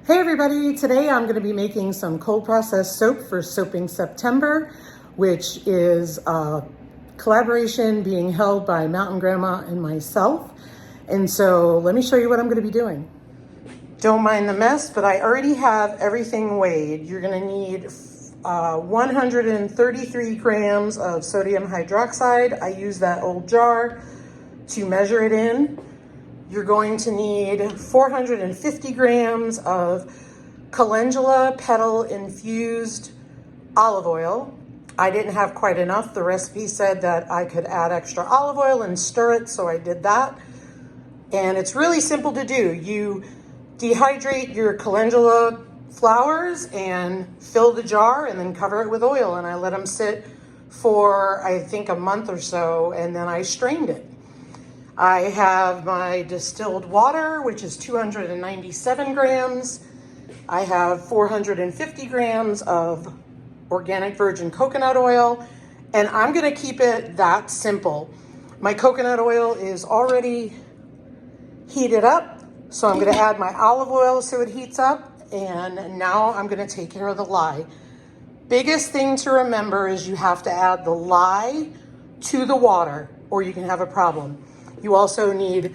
Hey everybody, today I'm going to be making some cold processed soap for Soapingseptember, which is a collaboration being held by Mountain Grandma and myself. And so let me show you what I'm going to be doing. Don't mind the mess, but I already have everything weighed. You're going to need 133 grams of sodium hydroxide. I use that old jar to measure it in. You're going to need 450 grams of Calendula petal infused olive oil. I didn't have quite enough. The recipe said that I could add extra olive oil and stir it, so I did that. And it's really simple to do. You dehydrate your calendula flowers and fill the jar and then cover it with oil. And I let them sit for, I think, a month or so, and then I strained it. I have my distilled water, which is 297 grams. I have 450 grams of organic virgin coconut oil, and I'm gonna keep it that simple. My coconut oil is already heated up, so I'm gonna add my olive oil so it heats up, and now I'm gonna take care of the lye. Biggest thing to remember is you have to add the lye to the water, or you can have a problem. You also need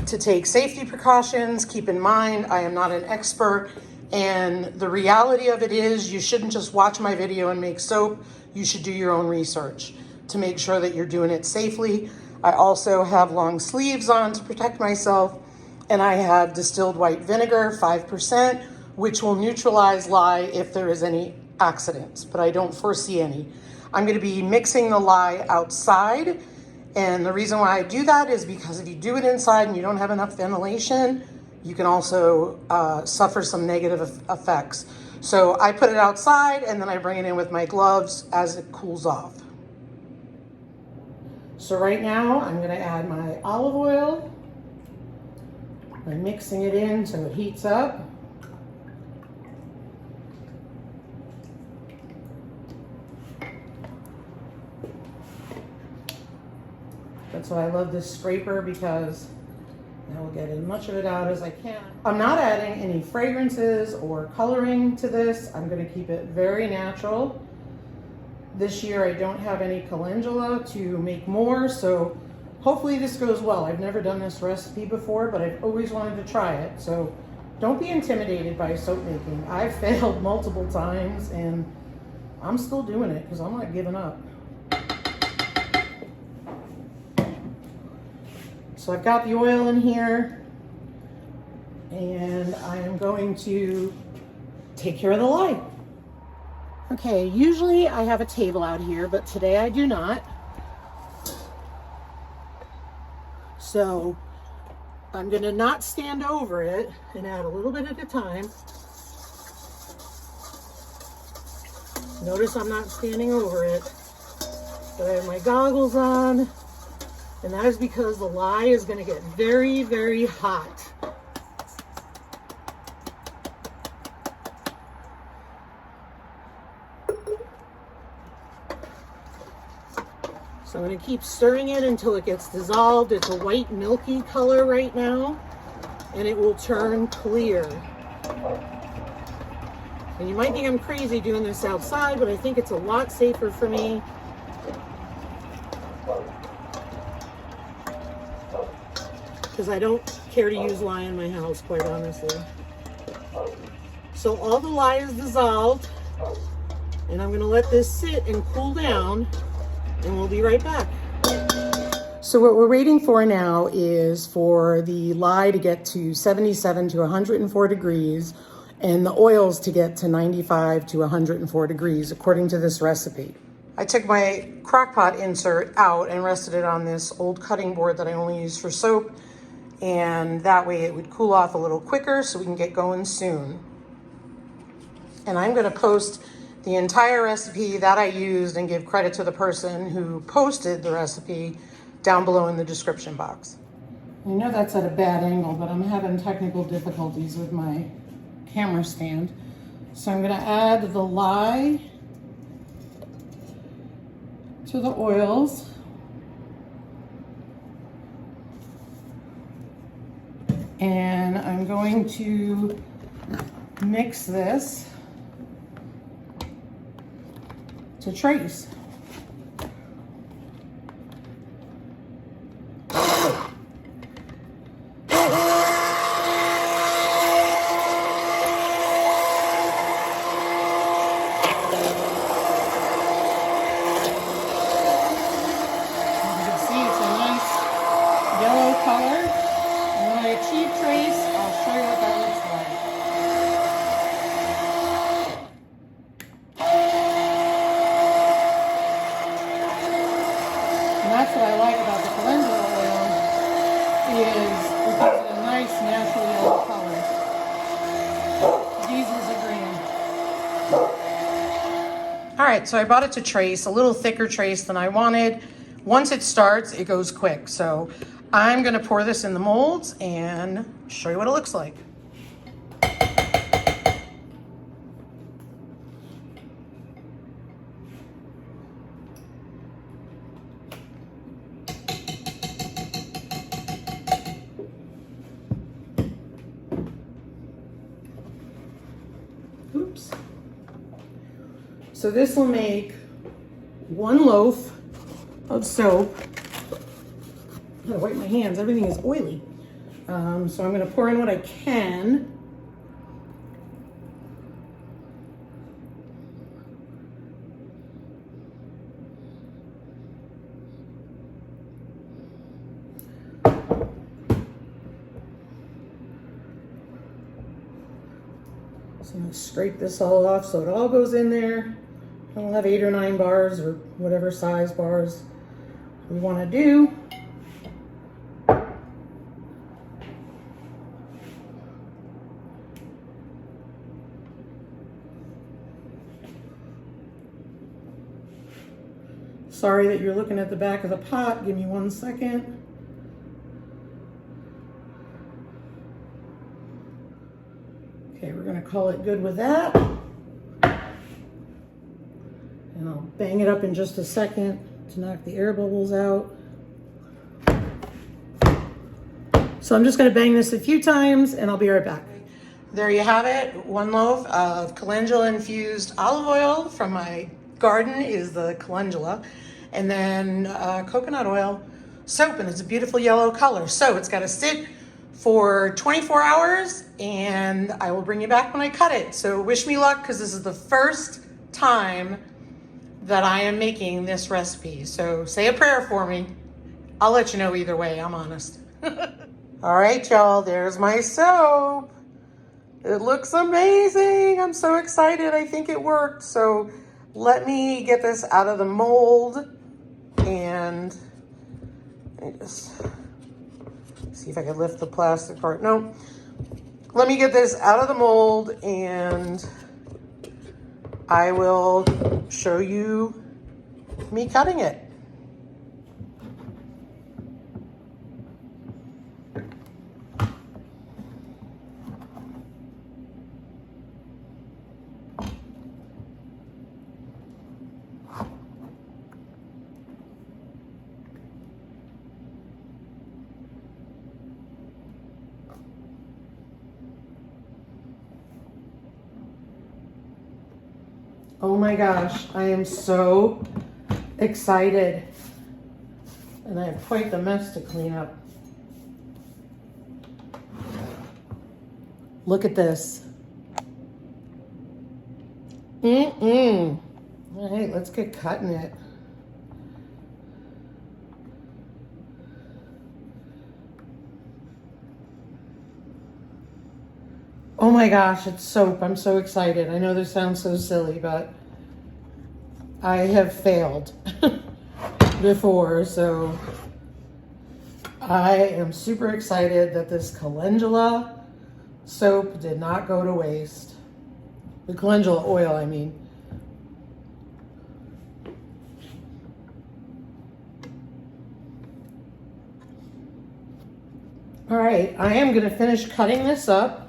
to take safety precautions. Keep in mind, I am not an expert, and the reality of it is you shouldn't just watch my video and make soap. You should do your own research to make sure that you're doing it safely. I also have long sleeves on to protect myself, and I have distilled white vinegar, 5%, which will neutralize lye if there is any accidents, but I don't foresee any. I'm gonna be mixing the lye outside. And the reason why I do that is because if you do it inside and you don't have enough ventilation, you can also suffer some negative effects. So I put it outside and then I bring it in with my gloves as it cools off. So right now I'm gonna add my olive oil. I'm mixing it in so it heats up. That's why I love this scraper, because I will get as much of it out as I can. I'm not adding any fragrances or coloring to this. I'm going to keep it very natural. This year I don't have any calendula to make more, so hopefully this goes well. I've never done this recipe before, but I've always wanted to try it. So don't be intimidated by soap making. I've failed multiple times and I'm still doing it because I'm not giving up. So I've got the oil in here, and I am going to take care of the lye. Okay, usually I have a table out here, but today I do not. So I'm gonna not stand over it and add a little bit at a time. Notice I'm not standing over it, but I have my goggles on. And that is because the lye is going to get very, very hot. So I'm going to keep stirring it until it gets dissolved. It's a white milky color right now, and it will turn clear. And you might think I'm crazy doing this outside, but I think it's a lot safer for me. Because I don't care to use lye in my house, quite honestly. So all the lye is dissolved, and I'm gonna let this sit and cool down, and we'll be right back. So what we're waiting for now is for the lye to get to 77 to 104 degrees, and the oils to get to 95 to 104 degrees, according to this recipe. I took my crock pot insert out and rested it on this old cutting board that I only use for soap. And that way it would cool off a little quicker so we can get going soon. And I'm gonna post the entire recipe that I used and give credit to the person who posted the recipe down below in the description box. I know that's at a bad angle, but I'm having technical difficulties with my camera stand. So I'm gonna add the lye to the oils. And I'm going to mix this to trace. Yellow color. And when I achieve trace, I'll show you what that looks like. And that's what I like about the calendula oil, is it gives it a nice natural yellow color. Diesel's a grand. All right, so I bought it to trace, a little thicker trace than I wanted. Once it starts, it goes quick. So I'm gonna pour this in the molds and show you what it looks like. Oops. So this will make 1 loaf of soap. I gotta wipe my hands, everything is oily. So I'm gonna pour in what I can. So I'm gonna scrape this all off so it all goes in there. I'll have 8 or 9 bars or whatever size bars we wanna do. Sorry that you're looking at the back of the pot. Give me 1 second. Okay, we're gonna call it good with that. And I'll bang it up in just a second to knock the air bubbles out. So I'm just gonna bang this a few times and I'll be right back. There you have it. 1 loaf of calendula infused olive oil from my garden is the calendula. And then coconut oil soap, and it's a beautiful yellow color. So it's got to sit for 24 hours and I will bring you back when I cut it. So wish me luck, because this is the first time that I am making this recipe. So say a prayer for me. I'll let you know either way, I'm honest. All right, y'all, there's my soap. It looks amazing. I'm so excited. I think it worked. So let me get this out of the mold and let me just see if I can lift the plastic part. No, let me get this out of the mold and I will show you me cutting it. Oh my gosh, I am so excited. And I have quite the mess to clean up. Look at this. All right, let's get cutting it. Oh my gosh, it's soap. I'm so excited. I know this sounds so silly, but I have failed before, so I am super excited that this calendula soap did not go to waste. The calendula oil, I mean. All right, I am gonna finish cutting this up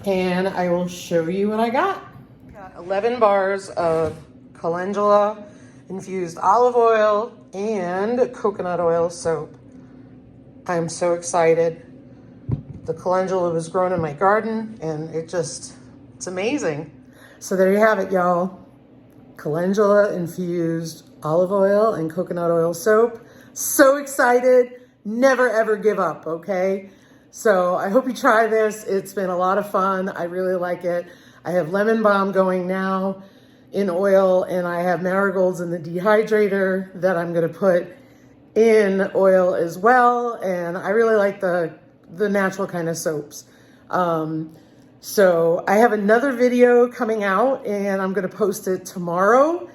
and I will show you what I got. Got 11 bars of calendula infused olive oil and coconut oil soap. I'm so excited. The calendula was grown in my garden and it just It's amazing. So there you have it, y'all. Calendula infused olive oil and coconut oil soap. So excited. Never ever give up, okay? So I hope you try this. It's been a lot of fun. I really like it. I have lemon balm going now in oil, and I have marigolds in the dehydrator that I'm gonna put in oil as well. And I really like the natural kind of soaps. So I have another video coming out, and I'm gonna post it tomorrow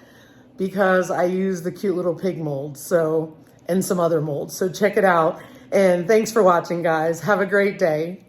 because I use the cute little pig mold, so, and some other molds. So check it out. And thanks for watching, guys. Have a great day.